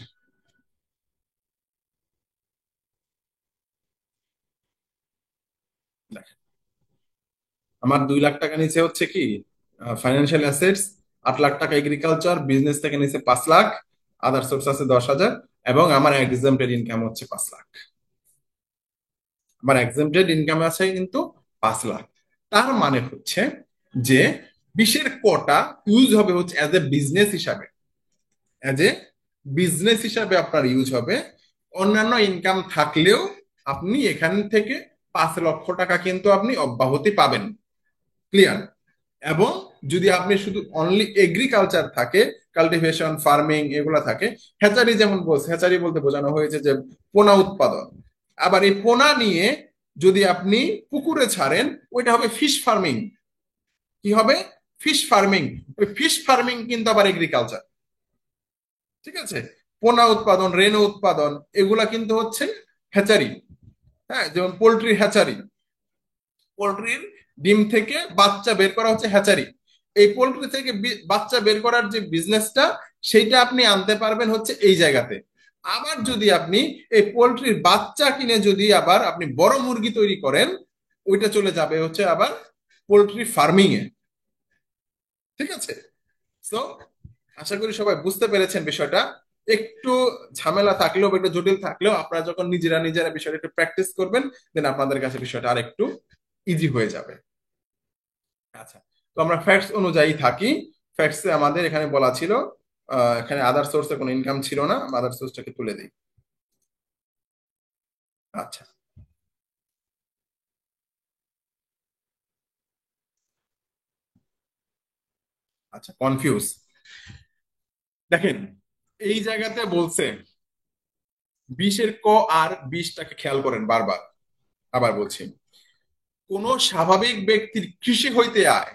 দেখেন, আমার 2 লাখ টাকা নিচে হচ্ছে কি ফাইন্যান্সিয়াল অ্যাসেটস, 8 লাখ টাকা এগ্রিকালচার, বিজনেস থেকে নিচে 5 লাখ, আদার সোর্স আছে 10,000, এবং আমার এক্সামটেড ইনকাম হচ্ছে 5 লাখ। আমার এক্সামটেড ইনকাম আছে কিন্তু 5 লাখ। তার মানে হচ্ছে যে 20-এর কোটা ইউজ হবে হচ্ছে অ্যাজ এ বিজনেস হিসাবে, অ্যাজ এ বিজনেস হিসাবে আপনার ইউজ হবে। অন্যান্য ইনকাম থাকলেও আপনি এখান থেকে 5 লক্ষ টাকা কিন্তু আপনি অব্যাহতি পাবেন। ক্লিয়ার? এবং যদি আপনি শুধু অনলি এগ্রিকালচার থাকে, কাল্টিভেশন ফার্মিং এগুলা থাকে, হ্যাচারি যেমন বলছে, হ্যাচারি বলতে বোঝানো হয়েছে যে পোনা উৎপাদন। আবার এই পোনা নিয়ে যদি আপনি পুকুরে ছাড়েন, ওইটা হবে ফিশ ফার্মিং। কি হবে? Fish farming. ওই ফিশ ফার্মিং কিন্তু আবার এগ্রিকালচার। ঠিক আছে? পোনা উৎপাদন, রেণু উৎপাদন, এগুলা কিন্তু হচ্ছে হ্যাচারি। হ্যাঁ, যেমন পোল্ট্রি হ্যাচারি, পোল্ট্রির ডিম থেকে বাচ্চা বের করা হচ্ছে হ্যাচারি। এই পোল্ট্রি থেকে বাচ্চা বের করার যে বিজনেসটা, সেইটা আপনি আনতে পারবেন হচ্ছে এই জায়গাতে। আবার যদি আপনি এই পোল্ট্রির বাচ্চা কিনে যদি আবার আপনি বড় মুরগি তৈরি করেন, ওইটা চলে যাবে হচ্ছে আবার পোল্ট্রি ফার্মিং এ। ঠিক আছে? তো আশা করি সবাই বুঝতে পেরেছেন বিষয়টা। একটু ঝামেলা থাকলেও বা একটু জটিল থাকলেও আপনারা যখন নিজেরা নিজেরা বিষয়টা একটু প্র্যাকটিস করবেন, দেন আপনাদের কাছে বিষয়টা আর একটু ইজি হয়ে যাবে। আচ্ছা, তো আমরা ফ্যাক্টস অনুযায়ী থাকি। ফ্যাক্টসে আমাদের এখানে বলা ছিল এখানে আদার সোর্সে কোনো ইনকাম ছিল না, আদার সোর্সটাকে তুলে দিই। আচ্ছা। আচ্ছা, কনফিউজ। দেখেন, এই জায়গাতে বলছে 20-এর ক আর 20টাকে খেয়াল করেন বারবার। আবার বলছি, কোন স্বাভাবিক ব্যক্তির কৃষি হইতে আয়,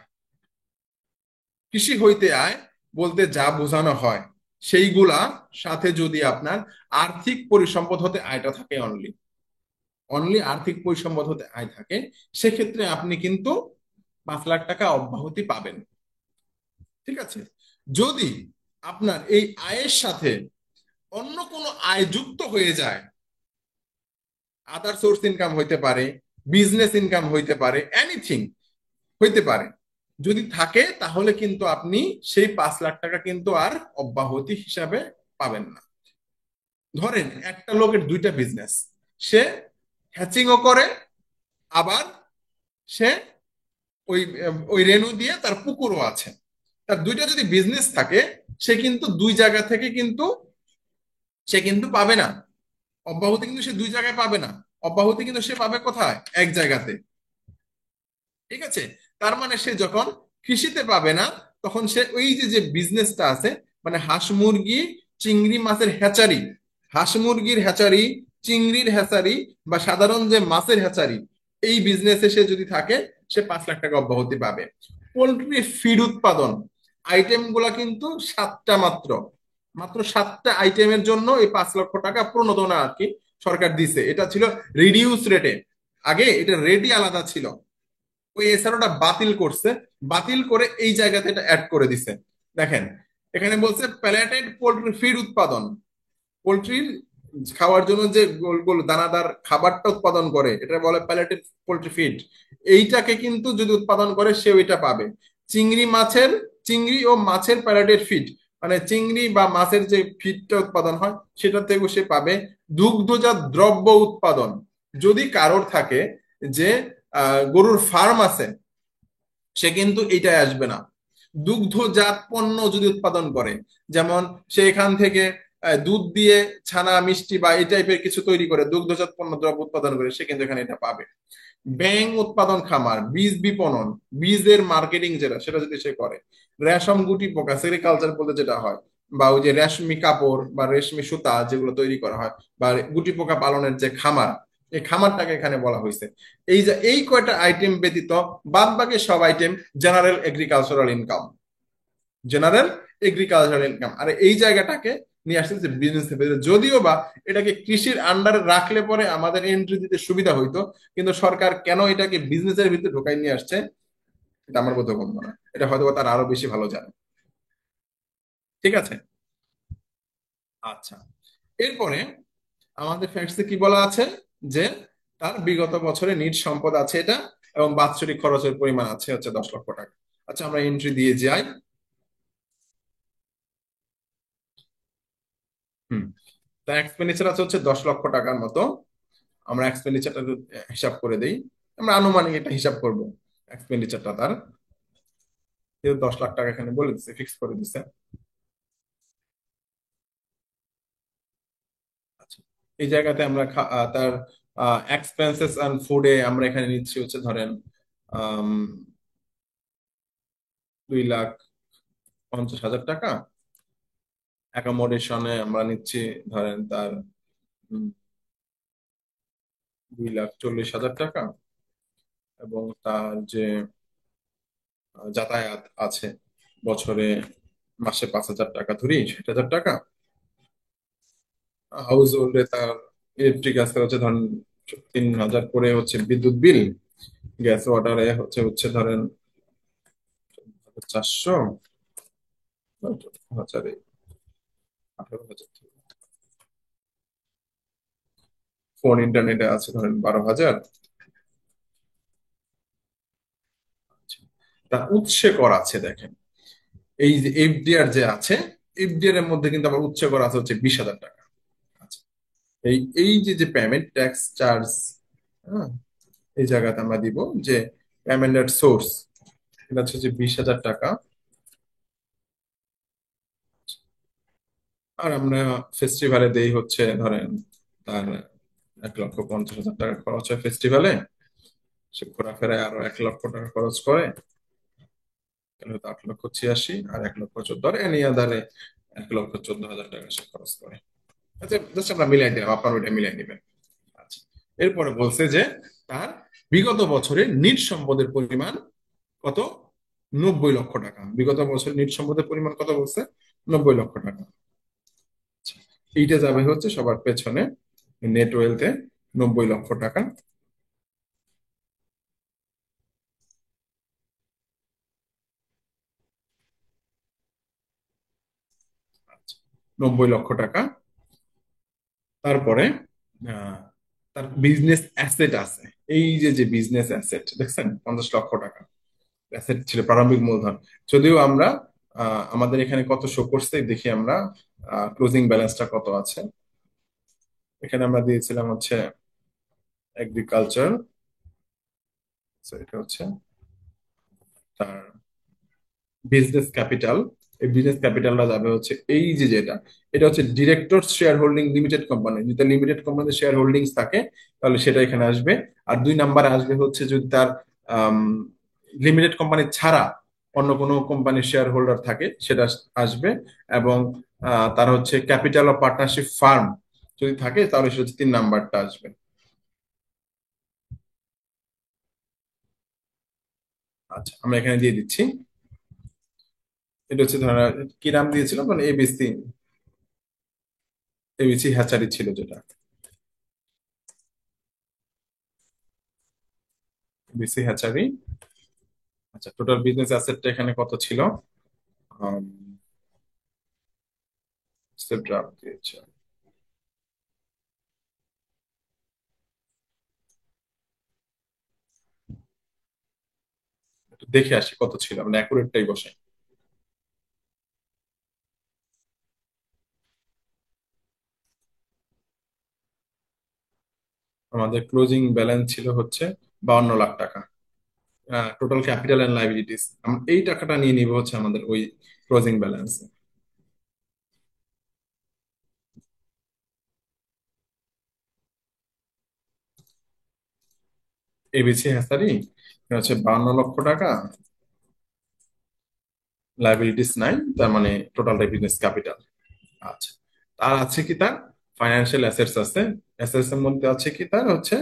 কৃষি হইতে আয় বলতে যা বোঝানো হয় সেইগুলা সাথে যদি আপনার আর্থিক পরিসম্পদ হতে আয়টা থাকে, অনলি অনলি আর্থিক পরিসম্পদ হতে আয় থাকে, সেক্ষেত্রে আপনি কিন্তু 5 লাখ টাকা অব্যাহতি পাবেন। ঠিক আছে? যদি আপনার এই আয়ের সাথে অন্য কোনো আয় যুক্ত হয়ে যায়, আদার সোর্স ইনকাম হইতে পারে, বিজনেস ইনকাম হইতে পারে, এনিথিং হইতে পারে, যদি থাকে তাহলে কিন্তু আপনি সেই 5 লাখ টাকা কিন্তু আর অব্যাহতি হিসাবে পাবেন না। ধরেন একটা লোকের দুইটা বিজনেস, সে হ্যাচিংও করে, আবার সে ওই ওই রেনু দিয়ে তার পুকুরও আছে। তার দুইটা যদি বিজনেস থাকে, সে কিন্তু দুই জায়গা থেকে কিন্তু সে কিন্তু পাবে না অব্যাহতি, কিন্তু সে দুই জায়গায় পাবে না। অব্যাহতি কিন্তু সে পাবে কোথায়? এক জায়গাতে। ঠিক আছে? তার মানে সে যখন কৃষিতে পাবে না, তখন সে ওই যে যে বিজনেসটা আছে, মানে হাঁস মুরগি চিংড়ি মাছের হ্যাচারি, হাঁস মুরগির হ্যাচারি, চিংড়ির হ্যাচারি, বা সাধারণ যে মাছের হ্যাচারি, এই বিজনেসে সে যদি থাকে, সে 5 লাখ টাকা অব্যাহতি পাবে। পোল্ট্রি ফিড উৎপাদন আইটেম গুলা কিন্তু 7টা মাত্র, মাত্র 7টা আইটেমের জন্য এই 5 লক্ষ টাকা প্রণোদনা আর কি সরকার দিছে। এটা ছিল রিডিউস রেটে, আগে এটা রেটই আলাদা ছিল। ওই এসআরওটা বাতিল করছে, বাতিল করে এই জায়গাতে এটা অ্যাড করে দিছে। দেখেন, এখানে বলছে প্যালেটেড পোল্ট্রি ফিড উৎপাদন, পোল্ট্রির খাওয়ার জন্য যে গোল গোল দানাদার খাবারটা উৎপাদন করে, এটা বলে প্যালেটেড পোল্ট্রি ফিড। এইটাকে কিন্তু যদি উৎপাদন করে, সে ওইটা পাবে। চিংড়ি মাছের, চিংড়ি ও মাছের প্যালেটেড ফিড, মানে চিংড়ি বা মাছের যে ফিডটা উৎপাদন হয় সেটা থেকে সে পাবে। দুগ্ধজাত দ্রব্য উৎপাদন, যদি কারোর থাকে যে গরুর ফার্ম আছে, সে কিন্তু এইটাই আসবে না। দুগ্ধজাত পণ্য যদি উৎপাদন করে, যেমন সে এখান থেকে দুধ দিয়ে ছানা মিষ্টি বা এই টাইপের কিছু তৈরি করে, দুগ্ধজাত পণ্য দ্রব্য উৎপাদন করে, সে কিন্তু এখানে এটা পাবে। ব্যাং উৎপাদন খামার, বীজ বিপণন, বীজের মার্কেটিং যেটা, সেটা যদি সে করে, রেশম গুটি পোকা সেরিকালচার বলতে যেটা হয়, বা ওই যে রেশমি কাপড় বা রেশমি সুতা যেগুলো তৈরি করা হয়, বা গুটি পোকা পালনের যে খামার, এই খামারটাকে এখানে বলা হয়েছে। এই যে এই কয়টা আইটেম ব্যতীত বাদ বাকি সব item general agricultural income, general agricultural income. আর এই জায়গাটাকে নিয়ে আসছে যে বিজনেস, যদিও বা এটাকে কৃষির আন্ডারে রাখলে পরে আমাদের এন্ট্রি দিতে সুবিধা হইতো, কিন্তু সরকার কেন এটাকে বিজনেসের ভিতরে ঢোকাই নিয়ে আসছে, এটা আমার বোধগম্য না। এটা হয়তো তার আরো বেশি ভালো জানে। ঠিক আছে? আচ্ছা, এরপরে আমাদের ফ্যাক্টসে কি বলা আছে, যে তার বিগত বছরে নিট সম্পদ আছে এটা, এবং বাৎসরিক খরচের পরিমাণ আছে হচ্ছে 10 লক্ষ টাকা। আচ্ছা, আমরা এন্ট্রি দিয়ে যাই। হুম। তা এক্সপেন্ডিচার আছে হচ্ছে 10 লক্ষ টাকার মতো। আমরা এক্সপেন্ডিচারটা হিসাব করে দেই। আমরা আনুমানিক একটা হিসাব করব এক্সপেন্ডিচারটা তার, যেহেতু 10 লাখ টাকা এখানে বলে দিচ্ছে, ফিক্স করে দিচ্ছে। আচ্ছা, এই জায়গাতে আমরা তার এক্সপেন্সেস অ্যান্ড ফুডে আমরা এখানে নিচ্ছি হচ্ছে ধরেন আম, 2,50,000 টাকা। অ্যাকোমোডেশনে আমরা নিচ্ছি ধরেন তার 2,40,000 টাকা। এবং তার যে যাতায়াত আছে বছরে, মাসে 5,000 টাকা ধরি, 60,000 টাকা। হাউস হোল্ডে তার ইলেকট্রিক আসতে হচ্ছে ধরেন 3,000 করে হচ্ছে বিদ্যুৎ বিল। গ্যাস ওয়াটারে হচ্ছে হচ্ছে ধরেন 400, 18,000, 18,000। ফোন ইন্টারনেটে আছে ধরেন 12,000। তা উৎসে কর আছে দেখেন, এই যে এফডিআর যে আছে, এফডিআর এর মধ্যে কিন্তু আবার উৎসে কর আছে হচ্ছে 20,000 টাকা। আচ্ছা, এই এই যে যে পেমেন্ট ট্যাক্স চার্জ, হ্যাঁ, এই জায়গাতে আমরা দিব যে পেমেন্টের সোর্স, এটা হচ্ছে যে 20,000 টাকা। আর আমরা ফেস্টিভ্যালে দেই হচ্ছে ধরেন তার 1,50,000 টাকা খরচ হয় ফেস্টিভ্যালে, সে ঘোরাফেরায় আরো 1,00,000 টাকা খরচ করে, তাহলে হয়তো 8,86,000, আর 1,14,000 ধরে এনি আধারে 1,14,000 টাকা সে খরচ করে। আচ্ছা, জাস্ট আমরা মিলাই দিলাম, আপনার ওইটা মিলাই নিবেন। আচ্ছা, এরপরে বলছে যে তার বিগত বছরে নিট সম্পদের পরিমাণ কত? 90 লক্ষ টাকা। বিগত বছর নিট সম্পদের পরিমাণ কত বলছে? 90 লক্ষ টাকা। আচ্ছা, এইটা যাবে হচ্ছে সবার পেছনে নেট ওয়েলথে, 90 লক্ষ টাকা। আচ্ছা, 90 লক্ষ টাকা। তারপরে আহ, তার বিজনেস অ্যাসেট আছে, এই যে যে বিজনেস অ্যাসেট দেখছেন 50 লক্ষ টাকা অ্যাসেট ছিল, প্রারম্ভিক মূলধন। যদিও আমরা আমাদের এখানে কত শো করছে দেখি আমরা, ক্লোজিং ব্যালেন্সটা কত আছে। এখানে আমরা দিয়েছিলাম হচ্ছে এগ্রিকালচার, এটা হচ্ছে তার বিজনেস ক্যাপিটাল। এই বিজনেস ক্যাপিটালটা যাবে হচ্ছে এই যে যেটা, এটা হচ্ছে director share holding limited company, যদি লিমিটেড কোম্পানিতে শেয়ার হোল্ডিংস থাকে তাহলে সেটা এখানে আসবে। আর 2 নম্বরে আসবে হচ্ছে যদি তার লিমিটেড কোম্পানি ছাড়া অন্য কোনো কোম্পানির শেয়ার হোল্ডার থাকে সেটা আসবে। এবং তার হচ্ছে ক্যাপিটাল অফ পার্টনারশিপ ফার্ম যদি থাকে তাহলে সেটা হচ্ছে 3 নাম্বারটা আসবে। আচ্ছা, আমরা এখানে দিয়ে দিচ্ছি। এটা হচ্ছে ধর, কি নাম দিয়েছিল মানে এবিসি, এবিসি হ্যাচারি ছিল যেটা, এবিসি হ্যাচারি। আচ্ছা, টোটাল বিজনেস অ্যাসেটটা এখানে কত ছিল? আম, draft দিয়েছে। একটু দেখে আসি কত ছিল, মানে অ্যাকুরেটটাই বসে। আমাদের ক্লোজিং ব্যালেন্স ছিল হচ্ছে 52 লাখ টাকা। টোটাল ক্যাপিটাল এন্ড লাইবিলিটিস আমরা এই টাকাটা নিয়ে নিব হচ্ছে আমাদের ওই ক্লোজিং ব্যালেন্স। এবিসি হ্যাসারি হচ্ছে 52 লক্ষ টাকা, লাইবিলিটিস নাই, তার মানে টোটালটা বিজনেস ক্যাপিটাল। আচ্ছা, তার আছে কি তার ফাইন্যান্সিয়াল অ্যাসেটস আছে। অ্যাসেটস এর মধ্যে আছে কি তার হচ্ছে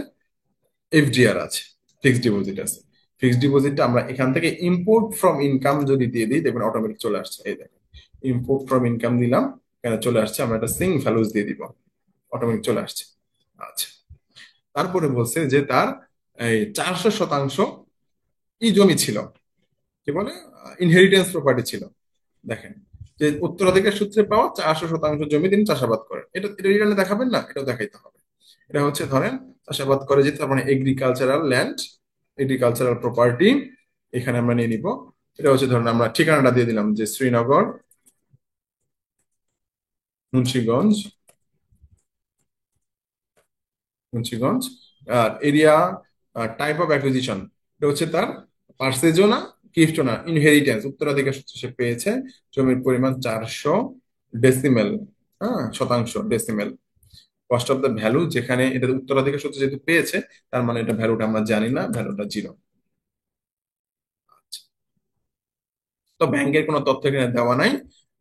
এফডিআর আছে, ফিক্সড ডিপোজিট আছে। ফিক্সড ডিপোজিটটা আমরা এখান থেকে ইম্পোর্ট ফ্রম ইনকাম যদি দিয়ে দিই দেখবেন অটোমেটিক চলে আসছে, এই দেখেন ইম্পোর্ট ফ্রম ইনকাম দিলাম, এখানে চলে আসছে। আমরা একটা সিং ভ্যালুস দিয়ে দিব, অটোমেটিক চলে আসছে। আচ্ছা, তারপরে বলছে যে তার এই 400 শতাংশ ই জমি ছিল, কি বলে, ইনহেরিটেন্স প্রপার্টি ছিল। দেখেন যে উত্তরাধিকার সূত্রে পাওয়া 400 শতাংশ জমি তিনি চাষাবাদ করেন, এটা এটা রিটার্নে দেখাবেন না, এটাও দেখাইতে হবে। এটা হচ্ছে ধরেন চাষাবাদ করে যেতে, তার মানে এগ্রিকালচারাল ল্যান্ড, এগ্রিকালচারাল প্রপার্টি এখানে আমরা নিয়ে নিব। এটা হচ্ছে ধরেন আমরা ঠিকানাটা দিয়ে দিলাম যে শ্রীনগর, মুন্সিগঞ্জ, মুন্সিগঞ্জ। আর এরিয়া, টাইপ অফ অ্যাকুইজিশন, এটা হচ্ছে তার পার্সেজও না, গিফটও না, ইনহেরিটেন্স, উত্তরাধিকার সূত্রে সে পেয়েছে। জমির পরিমাণ 400 ডেসিমেল, হ্যাঁ, শতাংশ decimal. Cost of the value, যেখানে এটা উত্তরাধিকার সূত্রে যেহেতু পেয়েছে তার মানে এটা ভ্যালুটা আমরা জানি না, ভ্যালুটা 0। তো ব্যাংকের কোনো তথ্য এখানে দেওয়া নাই,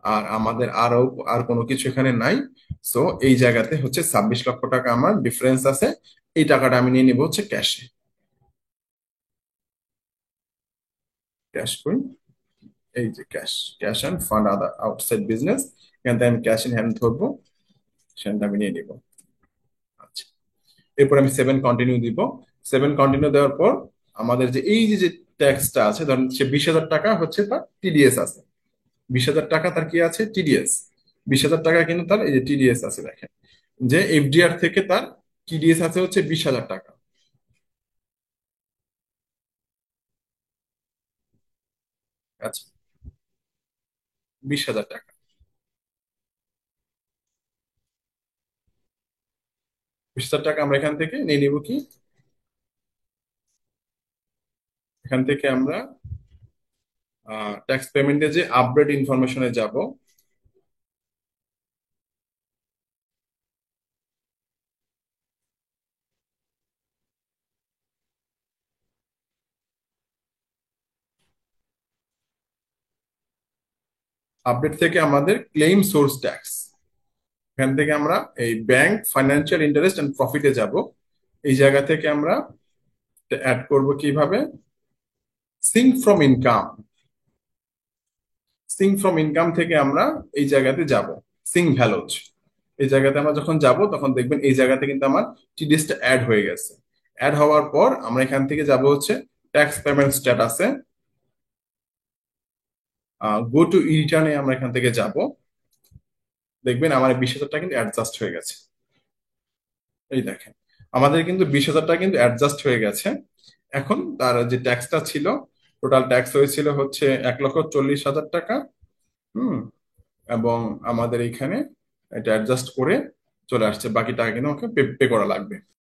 আর আমাদের আরো আর কোনো কিছু এখানে নাই। সো এই জায়গাতে হচ্ছে 26 লক্ষ টাকা আমার ডিফারেন্স আছে। এই টাকাটা আমি নিয়ে নিবো হচ্ছে ক্যাশে, ক্যাশ করি, এই যে cash, cash and fund other outside business, এখান থেকে আমি ক্যাশ ইন হ্যান্ড ধরবো, সেখানটা আমি নিয়ে নিবো। আচ্ছা, এরপর আমি 7 কন্টিনিউ দিব। 7 কন্টিনিউ দেওয়ার পর আমাদের যে এই যে যে ট্যাক্সটা আছে, ধরেন সে 20,000 টাকা হচ্ছে তার টিডিএস আছে, 20,000 টাকা তার কি আছে, টিডিএস। 20,000 টাকা কিন্তু তার এই যে টিডিএস আছে, দেখেন যে এফডিআর থেকে তার টিডিএস আছে হচ্ছে 20,000 টাকা। আচ্ছা, 20,000 টাকা। 20,000 টাকা আমরা এখান থেকে নিয়ে নিব কি, এখান থেকে আমরা ট্যাক্স পেমেন্টে যে আপডেট ইনফরমেশনে যাব। আপডেট থেকে আমাদের ক্লেম সোর্স ট্যাক্স, এখান থেকে আমরা এই ব্যাংক ফাইন্যান্সিয়াল ইন্টারেস্ট এন্ড প্রফিটে যাব। এই জায়গা থেকে আমরা অ্যাড করব কিভাবে, sink from income. Sink from income থেকে আমরা এই জায়গাতে যাব, সিঙ্ক ভ্যালুজ। এই জায়গাতে আমরা যখন যাব তখন দেখবেন এই জায়গাতে কিন্তু আমার টিডিএসটা অ্যাড হয়ে গেছে। অ্যাড হওয়ার পর আমরা এখান থেকে যাব হচ্ছে ট্যাক্স পেমেন্ট স্ট্যাটাসে, গো টু রিটার্নে আমরা এখান থেকে যাব। দেখবেন আমার 20,000 টাকা কিন্তু অ্যাডজাস্ট হয়ে গেছে। এই দেখেন, আমাদের কিন্তু 20,000 টাকা কিন্তু অ্যাডজাস্ট হয়ে গেছে। এখন তার যে ট্যাক্সটা ছিল, টোটাল ট্যাক্স হয়েছিল হচ্ছে 1,40,000 টাকা। হুম। এবং আমাদের এইখানে এটা অ্যাডজাস্ট করে চলে আসছে, বাকি টাকা কিন্তু আমাকে পে পে করা লাগবে।